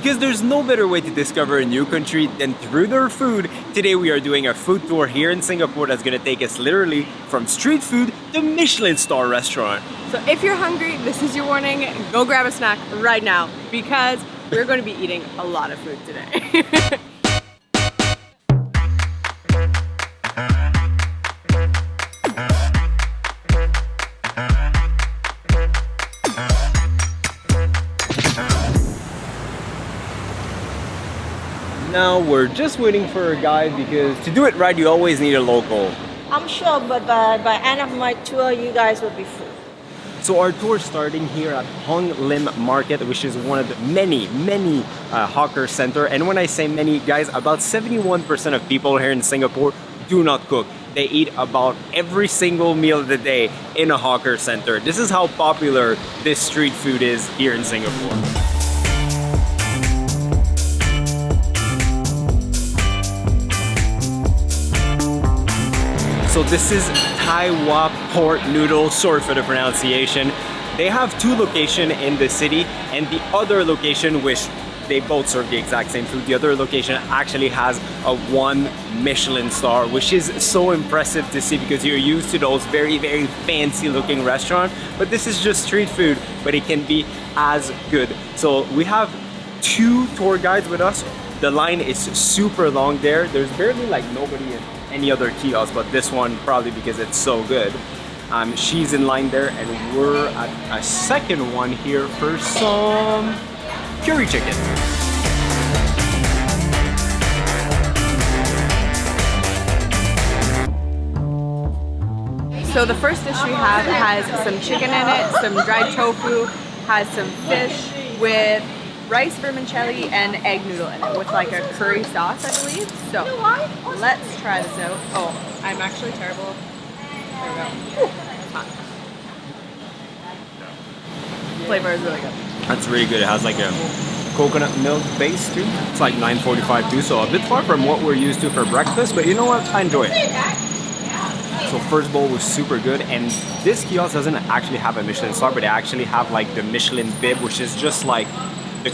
Because there's no better way to discover a new country than through their food. Today we are doing a food tour here in Singapore that's gonna take us literally from street food to Michelin Star restaurant. So if you're hungry, this is your warning. Go grab a snack right now because we're going to be eating a lot of food today. Now we're just waiting for a guide because to do it right you always need a local. I'm sure, but by end of my tour, you guys will be full. So our tour starting here at Hong Lim Market, which is one of the many hawker center. And when I say many, guys, about 71% of people here in Singapore do not cook. They eat about every single meal of the day in a hawker center. This is how popular this street food is here in Singapore. So this is Tai Wa pork noodle, sorry for the pronunciation. They have two locations in the city, and the other location, which they both serve the exact same food, the other location actually has a 1 Michelin star, which is so impressive to see because you're used to those very fancy looking restaurants, but this is just street food, but it can be as good. So we have 2 tour guides with us. The line is super long there. There's barely like nobody in any other kiosk, but this one probably because it's so good. She's in line there, and we're at a second one here for some curry chicken. So the first dish we have has some chicken in it, some dried tofu, has some fish with rice vermicelli and egg noodle in it with like a curry sauce, I believe. So let's try this out. Oh, I'm actually terrible. There we go. It's hot. Flavor is really good. That's really good. It has like a coconut milk base too. It's like 9.45 too, so a bit far from what we're used to for breakfast, but you know what? I enjoy it. So first bowl was super good, and this kiosk doesn't actually have a Michelin star, but they actually have like the Michelin bib, which is just like the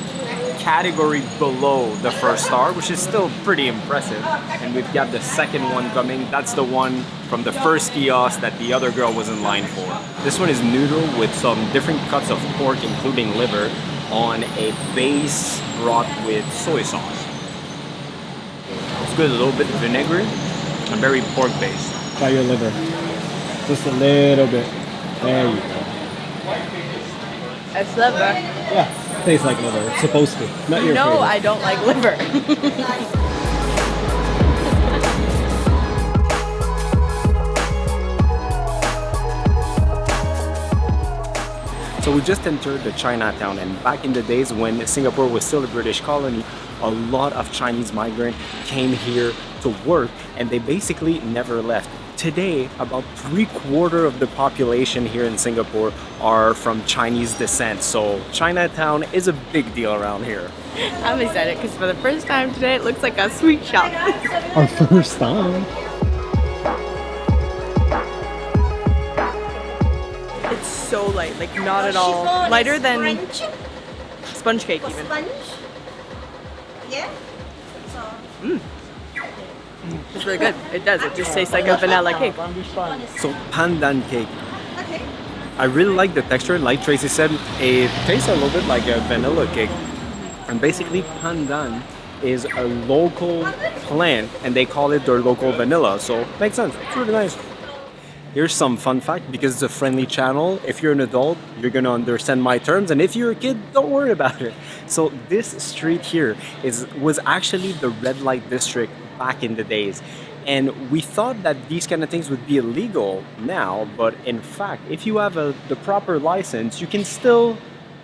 category below the first star, which is still pretty impressive. And we've got the second one coming. That's the one from the first kiosk that the other girl was in line for. This one is noodle with some different cuts of pork, including liver, on a base broth with soy sauce. It's good, a little bit vinegary, and very pork based. Try your liver. Just a little bit. There you go. It's liver. Yeah, tastes like liver. It's supposed to. Not your No, favorite. I don't like liver. So we just entered the Chinatown, and back in the days when Singapore was still a British colony, a lot of Chinese migrants came here to work, and they basically never left. Today, about 3/4 of the population here in Singapore are from Chinese descent, so Chinatown is a big deal around here. I'm excited because for the first time today it looks like a sweet shop. Our first time. It's so light, like not at all. Chiffon Lighter is than French sponge cake even. sponge. Yeah. It's really good. It does. It just tastes like a vanilla cake. So pandan cake. Okay. I really like the texture. Like Tracy said, it tastes a little bit like a vanilla cake. And basically pandan is a local plant, and they call it their local vanilla. So makes sense. It's really nice. Here's some fun fact, because it's a friendly channel. If you're an adult, you're gonna understand my terms, and if you're a kid, don't worry about it. So this street here was actually the red light district back in the days. And we thought that these kind of things would be illegal now, but in fact, if you have the proper license, you can still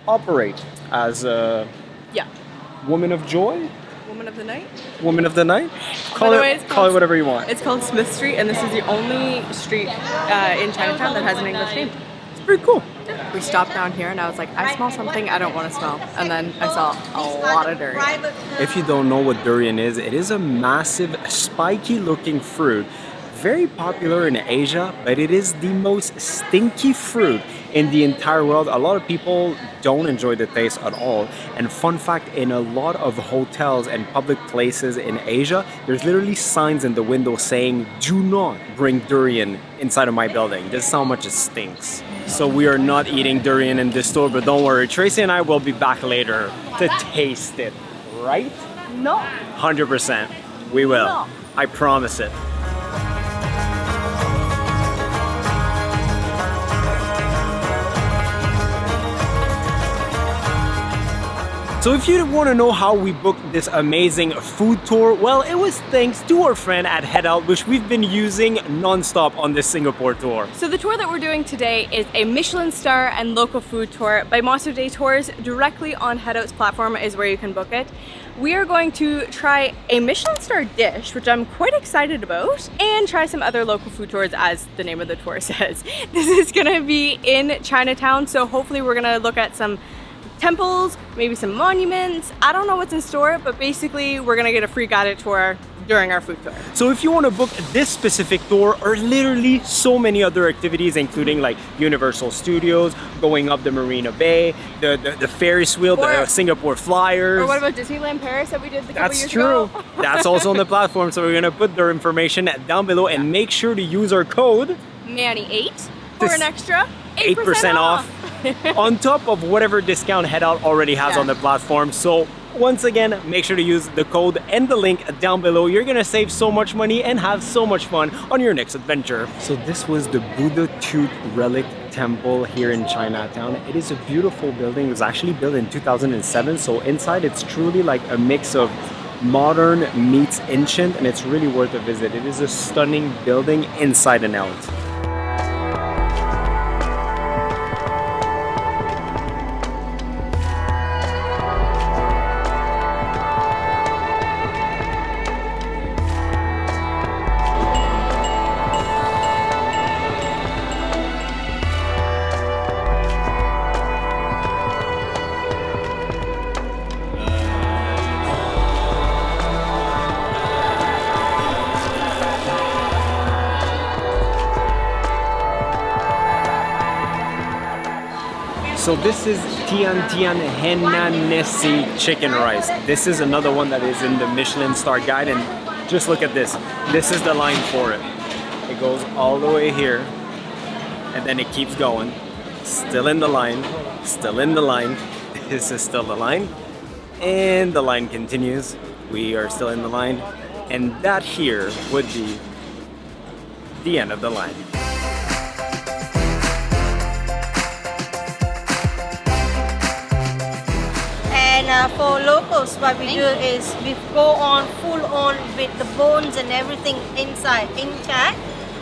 operate as a Yeah. woman of joy, Woman of the night. woman of the night. By the way, it's Call it called- whatever you want. It's called Smith Street, and this is the only street in Chinatown that has an English name. It's pretty cool. We stopped down here, and I was like, I smell something I don't want to smell. And then I saw a lot of durian. If you don't know what durian is, it is a massive, spiky looking fruit. Very popular in Asia, but it is the most stinky fruit in the entire world. A lot of people don't enjoy the taste at all. And fun fact, in a lot of hotels and public places in Asia, there's literally signs in the window saying, "Do not bring durian inside of my building. This is how much it stinks." So we are not eating durian in this store, but don't worry, Tracy and I will be back later to taste it, right? No. 100%. We will. No. I promise it. So if you want to know how we booked this amazing food tour, well, it was thanks to our friend at Headout, which we've been using non-stop on this Singapore tour. So the tour that we're doing today is a Michelin Star and local food tour by Monster Day Tours. Directly on Headout's platform is where you can book it. We are going to try a Michelin Star dish, which I'm quite excited about, and try some other local food tours, as the name of the tour says. This is gonna be in Chinatown, so hopefully we're gonna look at some temples, maybe some monuments. I don't know what's in store, but basically we're gonna get a free guided tour during our food tour. So if you want to book this specific tour, or literally so many other activities, including like Universal Studios, going up the Marina Bay, the Ferris wheel, the Singapore Flyers. Or what about Disneyland Paris that we did a couple That's years true. ago? That's also on the platform, so we're gonna put their information down below, and make sure to use our code Manny8 for This- an extra 8% off on top of whatever discount Headout already has Yeah. on the platform. So once again, make sure to use the code and the link down below. You're gonna save so much money and have so much fun on your next adventure. So this was the Buddha Tooth Relic Temple here in Chinatown. It is a beautiful building. It was actually built in 2007. So inside it's truly like a mix of modern meets ancient, and it's really worth a visit. It is a stunning building inside and out. So this is Tian Tian Hainanese chicken rice. This is another one that is in the Michelin Star guide, and just look at this. This is the line for it. It goes all the way here, and then it keeps going. Still in the line, still in the line. This is still the line, and the line continues. We are still in the line, and that here would be the end of the line. And for locals, what we do is we go on full on with the bones and everything inside intact,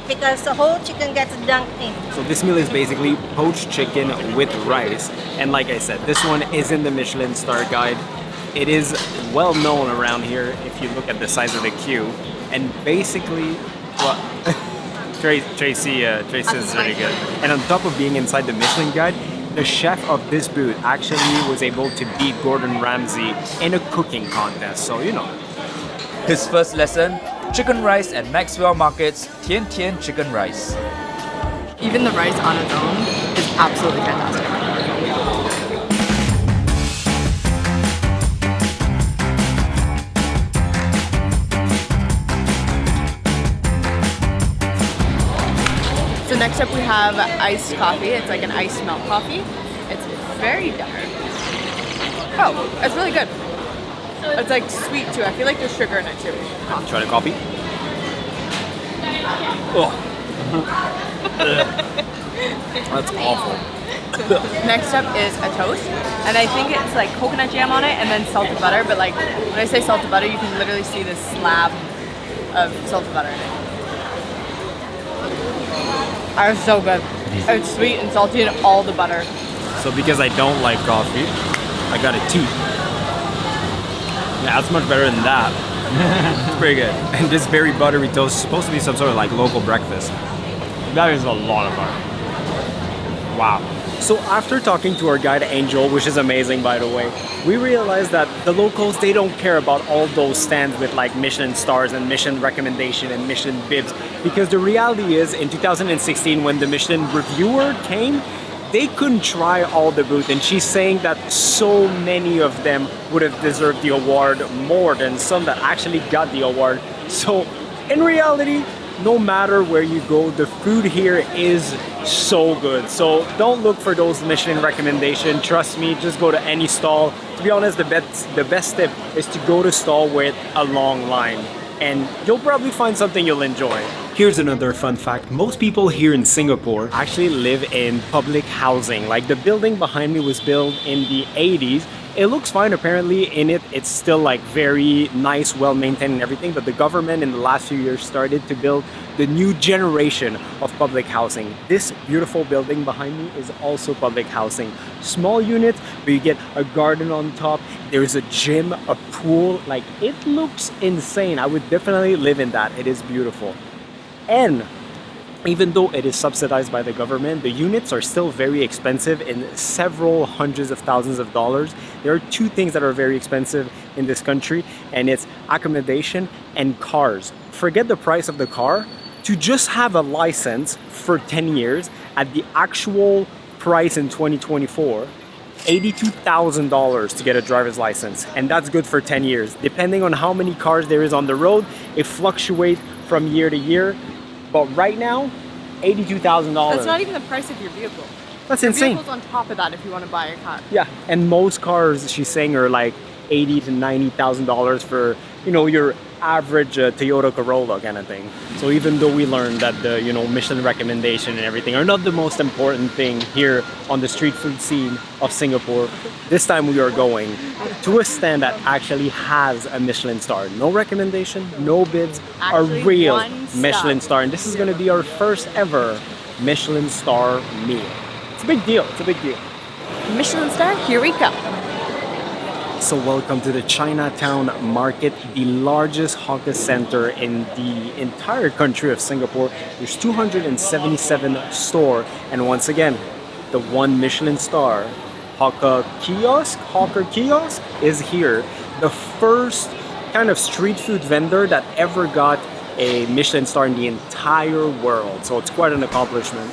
because the whole chicken gets dunked in. So this meal is basically poached chicken with rice, and like I said, this one is in the Michelin Star guide. It is well known around here if you look at the size of the queue, and basically, well, Tracy is really good. And on top of being inside the Michelin guide, the chef of this booth actually was able to beat Gordon Ramsay in a cooking contest, so you know. His first lesson, chicken rice at Maxwell Market's Tian Tian chicken rice. Even the rice on its own is absolutely fantastic. So next up we have iced coffee. It's like an iced milk coffee. It's very dark. Oh, it's really good. It's like sweet too. I feel like there's sugar in it too. Try the coffee. Oh. That's awful. Next up is a toast, and I think it's like coconut jam on it and then salted butter, but like when I say salted butter, you can literally see this slab of salted butter in it. It's so good. It's sweet and salty and all the butter. So because I don't like coffee, I got a tea. Yeah, that's much better than that. It's pretty good. And this very buttery toast is supposed to be some sort of like local breakfast. That is a lot of butter. Wow. So after talking to our guide Angel, which is amazing by the way, we realized that the locals, they don't care about all those stands with like Michelin stars and Michelin recommendation and Michelin bibs, because the reality is in 2016 when the Michelin reviewer came, they couldn't try all the booth, and she's saying that so many of them would have deserved the award more than some that actually got the award. So in reality, no matter where you go, the food here is so good. So don't look for those Michelin recommendations. Trust me, just go to any stall. To be honest, the best tip is to go to stall with a long line, and you'll probably find something you'll enjoy. Here's another fun fact. Most people here in Singapore actually live in public housing. Like the building behind me was built in the 80s. It looks fine apparently in it. It's still like very nice, well maintained and everything, but the government in the last few years started to build the new generation of public housing. This beautiful building behind me is also public housing. Small units, but you get a garden on top. There's a gym, a pool. Like, it looks insane. I would definitely live in that. It is beautiful. And even though it is subsidized by the government, the units are still very expensive in several hundreds of thousands of dollars. There are two things that are very expensive in this country, and it's accommodation and cars. Forget the price of the car. To just have a license for 10 years at the actual price in 2024, $82,000 to get a driver's license, and that's good for 10 years. Depending on how many cars there is on the road, it fluctuates from year to year. But right now, $82,000. That's not even the price of your vehicle. That's Your insane. vehicle's on top of that if you want to buy a car. Yeah, and most cars, she's saying, are like $80,000 to $90,000 for, you know, your average Toyota Corolla kind of thing. So even though we learned that the, you know, Michelin recommendation and everything are not the most important thing here on the street food scene of Singapore, this time we are going to a stand that actually has a Michelin star. No recommendation, no bids, Actually, a real one star. Michelin star. And this is going to be our first ever Michelin star meal. It's a big deal. It's a big deal. Michelin Star, here we come. So welcome to the Chinatown Market, the largest hawker center in the entire country of Singapore. There's 277 stores, and once again, the one Michelin star hawker kiosk is here. The first kind of street food vendor that ever got a Michelin star in the entire world. So it's quite an accomplishment.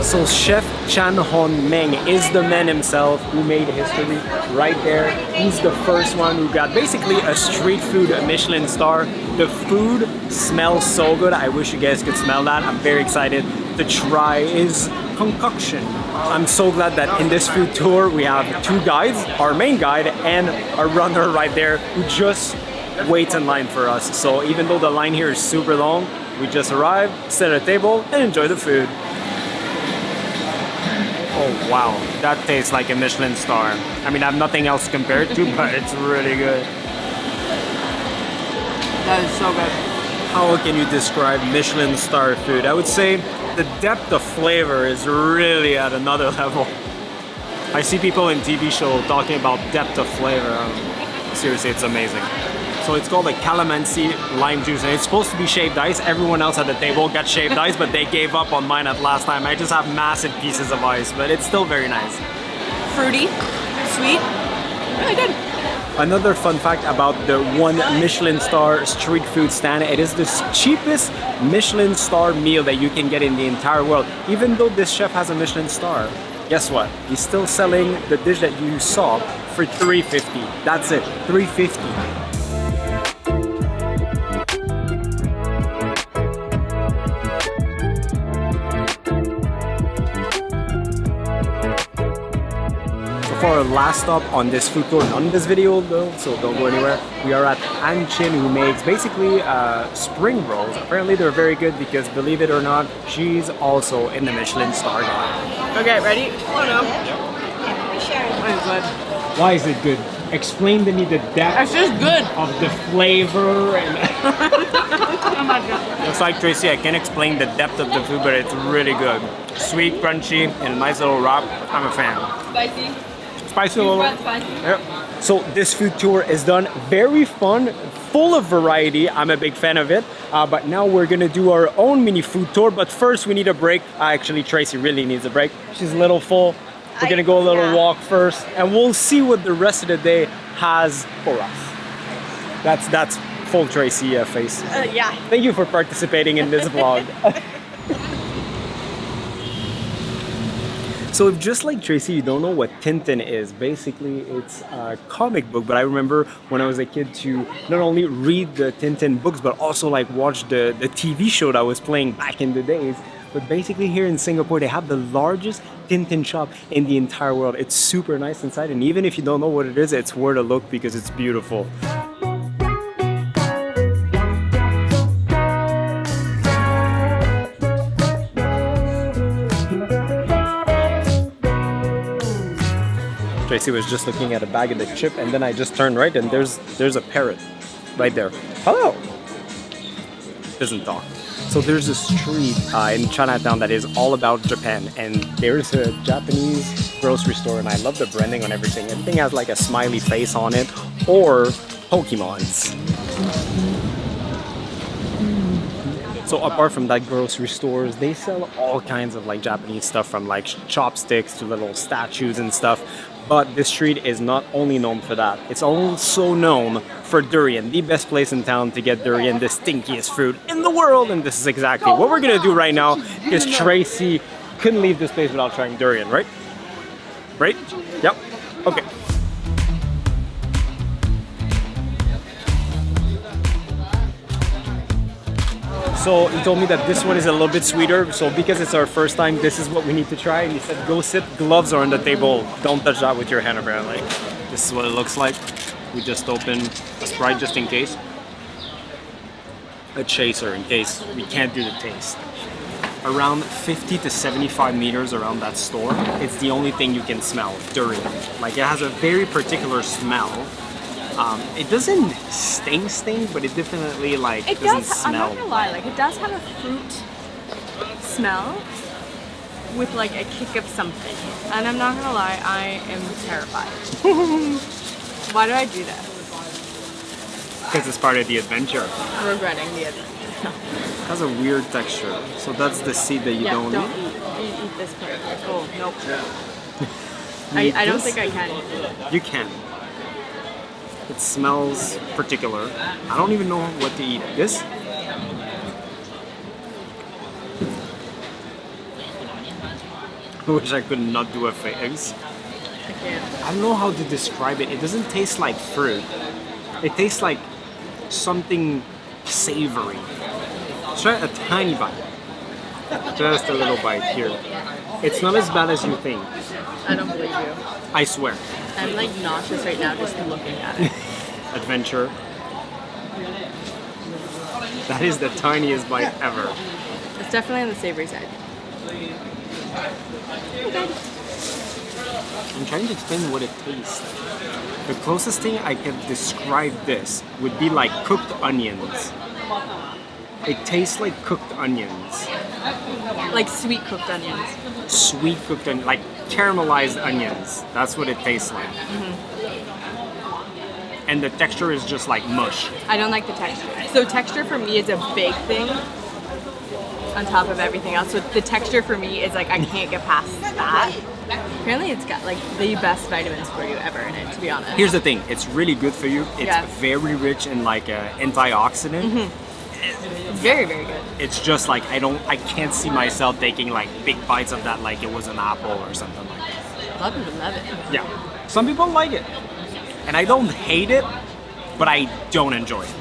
So Chef Chan Hon Meng is the man himself who made history right there. He's the first one who got basically a street food Michelin star. The food smells so good. I wish you guys could smell that. I'm very excited to try his concoction. I'm so glad that in this food tour we have two guides, our main guide and a runner right there who just waits in line for us. So even though the line here is super long, we just arrive, sit at a table and enjoy the food. Oh wow, that tastes like a Michelin star. I mean, I have nothing else compared to, but it's really good. That is so good. How can you describe Michelin star food? I would say the depth of flavor is really at another level. I see people in TV shows talking about depth of flavor. Seriously, it's amazing. So it's called a calamansi lime juice, and it's supposed to be shaved ice. Everyone else at the table got shaved ice, but they gave up on mine at last time. I just have massive pieces of ice, but it's still very nice. Fruity, sweet, really good. Another fun fact about the one Michelin star street food stand, it is the cheapest Michelin star meal that you can get in the entire world. Even though this chef has a Michelin star, guess what? He's still selling the dish that you saw for $3.50. That's it, $3.50. For our last stop on this food tour, not in this video though, so don't go anywhere. We are at An Chin, who makes basically spring rolls. Apparently they're very good because, believe it or not, she's also in the Michelin Star guide. Okay, ready? Oh no. Why is it good? Explain to me the depth It's just good. of the flavor and Oh my god. Just like Tracy, I can't explain the depth of the food, but it's really good. Sweet, crunchy, and a nice little wrap. I'm a fan. Spicy. Spicy a little. Spicy. Yep. So this food tour is done. Very fun, full of variety. I'm a big fan of it. But now we're gonna do our own mini food tour. But first we need a break. Actually, Tracy really needs a break. She's a little full. We're gonna go a little walk first, and we'll see what the rest of the day has for us. That's full Tracy face. Yeah. Thank you for participating in this vlog. So if just like Tracy, you don't know what Tintin is, basically it's a comic book. But I remember when I was a kid to not only read the Tintin books, but also like watch the TV show that was playing back in the days. But basically here in Singapore, they have the largest Tintin shop in the entire world. It's super nice inside. And even if you don't know what it is, it's worth a look because it's beautiful. Tracy was just looking at a bag of the chip, and then I just turned right, and there's a parrot right there. Hello. Doesn't talk. So there's a street in Chinatown that is all about Japan, and there's a Japanese grocery store, and I love the branding on everything. Everything has like a smiley face on it, or Pokemons. So apart from that grocery stores, they sell all kinds of like Japanese stuff, from like chopsticks to little statues and stuff. But this street is not only known for that, it's also known for durian, the best place in town to get durian, the stinkiest fruit in the world. And this is exactly what we're gonna do right now, because Tracy couldn't leave this place without trying durian, right? Right? Yep. Okay. So he told me that this one is a little bit sweeter, so because it's our first time, this is what we need to try. And he said, go sit, gloves are on the table, don't touch that with your hand apparently. This is what it looks like. We just opened a Sprite just in case. A chaser in case we can't do the taste. Around 50 to 75 meters around that store, it's the only thing you can smell, durian. Like it has a very particular smell. It doesn't sting, but it definitely like doesn't smell. I'm not gonna lie, like it does have a fruit smell with like a kick of something. And I'm not gonna lie, I am terrified. Why do I do that? Because it's part of the adventure. I'm regretting the adventure. It has a weird texture. So that's the seed that you don't eat. eat? Eat this part. Oh, nope. I don't think I can. You can. It smells particular. I don't even know what to eat. This? I wish I could not do a face. I can't. I don't know how to describe it. It doesn't taste like fruit. It tastes like something savory. Try a tiny bite. Just a little bite here. It's not as bad as you think. I don't believe you. I swear. I'm like nauseous right now just looking at it. Adventure. That is the tiniest bite ever. It's definitely on the savory side. I'm trying to explain what it tastes. The closest thing I can describe this would be like cooked onions. It tastes like cooked onions. Like sweet cooked onions. Sweet cooked onions, like caramelized onions. That's what it tastes like. And the texture is just like mush. I don't like the texture. So texture for me is a big thing on top of everything else. So the texture for me is like I can't get past that. Apparently it's got like the best vitamins for you ever in it, to be honest. Here's the thing, it's really good for you. It's very rich in like antioxidant. It's very, very good. It's just like I can't see myself taking like big bites of that like it was an apple or something like that. A lot of people love it. Yeah. Some people like it. And I don't hate it, but I don't enjoy it.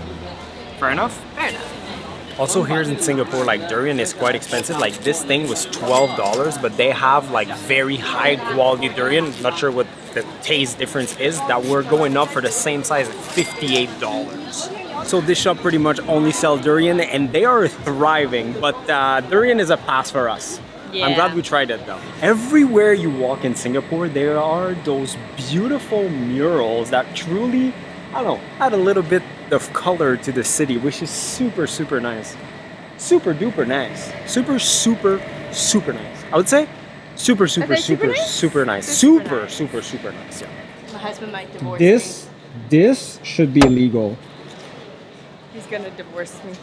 Fair enough? Fair enough. Also here in Singapore, like durian is quite expensive. Like this thing was $12, but they have like very high quality durian. Not sure what the taste difference is, that we're going up for the same size at $58. So this shop pretty much only sells durian, and they are thriving, but durian is a pass for us. Yeah. I'm glad we tried it though. Everywhere you walk in Singapore, there are those beautiful murals that truly, I don't know, add a little bit of color to the city, which is super, super nice. Super duper nice. Super, super, super nice. I would say super, super, super, nice? super nice. Super Super, nice. super nice. Yeah. My husband might divorce me. This should be illegal. He's gonna divorce me.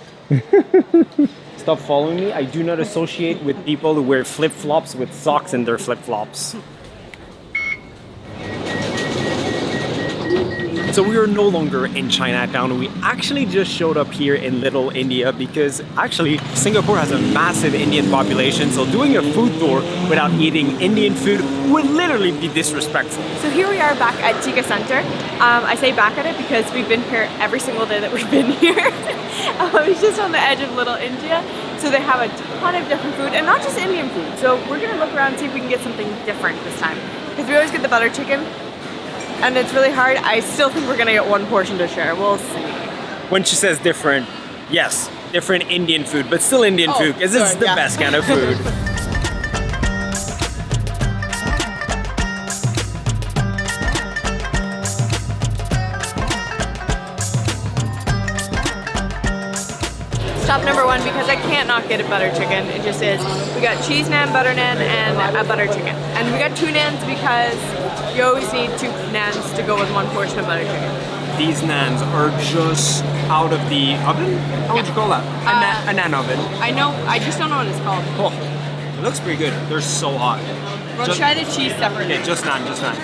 Stop following me. I do not associate with people who wear flip-flops with socks in their flip-flops. So we are no longer in Chinatown. We actually just showed up here in Little India because actually Singapore has a massive Indian population. So doing a food tour without eating Indian food would literally be disrespectful. So here we are back at Tikka Centre. I say back at it because we've been here every single day that we've been here. It's just on the edge of Little India. So they have a ton of different food and not just Indian food. So we're gonna look around and see if we can get something different this time. Because we always get the butter chicken and it's really hard. I still think we're gonna get one portion to share. We'll see. When she says different, yes, different Indian food, but still Indian food because this is the best kind of food. Stop number one because I can't not get a butter chicken. It just is. We got cheese naan, butter naan, and a butter chicken. And we got 2 naans because you always need 2 naans to go with 1 portion of butter chicken. These naans are just out of the oven? How would you call that? A naan oven. I know, I just don't know what it's called. Oh, it looks pretty good. They're so hot. We'll try the cheese separately. Okay, just naan, just naan.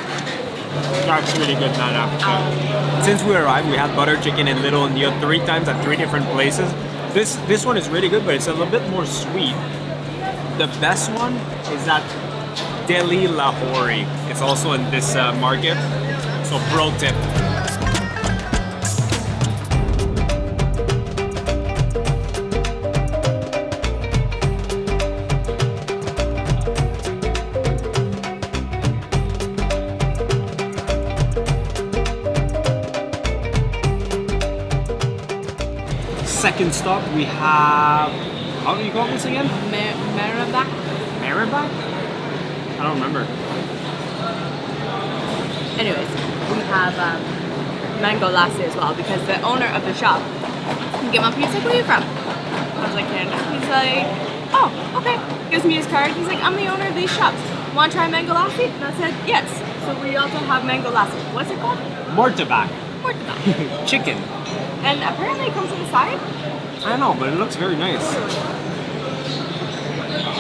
That's really good naan. Since we arrived, we had butter chicken in Little India 3 times at 3 different places. This one is really good, but it's a little bit more sweet. The best one is at Delhi Lahori. It's also in this market. So pro tip. Second stop, we have, how do you call this again? Marabak? Marabak? I don't remember. Anyways, we have mango lassi as well because the owner of the shop came up, he's like, where are you from? I was like, Canada. He's like, oh, okay. Gives me his card. He's like, I'm the owner of these shops. Want to try mango lassi? And I said, yes. So we also have mango lassi. What's it called? Mortabak. Mortabak. Chicken. And apparently it comes on the side. I don't know, but it looks very nice.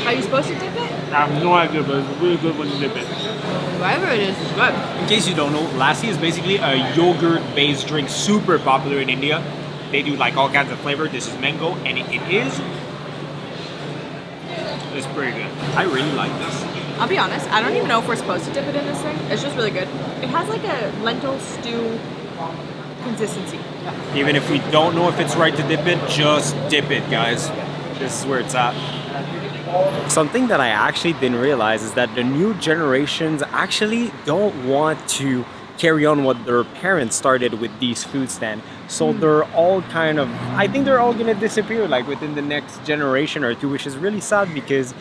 Are you supposed to dip it? I have no idea, but it's really good when you dip it. Whatever it is good. In case you don't know, lassi is basically a yogurt-based drink, super popular in India. They do like all kinds of flavor. This is mango, and it's pretty good. I really like this. I'll be honest, I don't even know if we're supposed to dip it in this thing. It's just really good. It has like a lentil stew consistency. Even if we don't know if it's right to dip it, just dip it, guys. This is where it's at. Something that I actually didn't realize is that the new generations actually don't want to carry on what their parents started with these food stands. So they're all kind of, I think they're all gonna disappear like within the next generation or 2, which is really sad because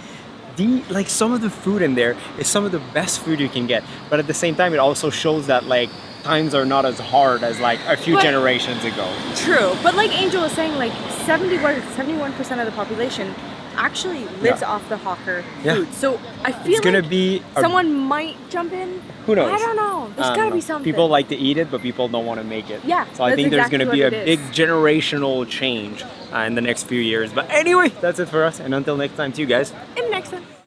some of the food in there is some of the best food you can get. But at the same time, it also shows that like times are not as hard as like a few generations ago. True, but like Angel was saying, like 71% of the population actually lives off the hawker food. So I feel it's gonna be someone might jump in. Who knows? I don't know. There's gotta be something. People like to eat it, but people don't want to make it. Yeah. So I think there's gonna be a big generational change in the next few years. But anyway, that's it for us. And until next time, to you guys. In the next one.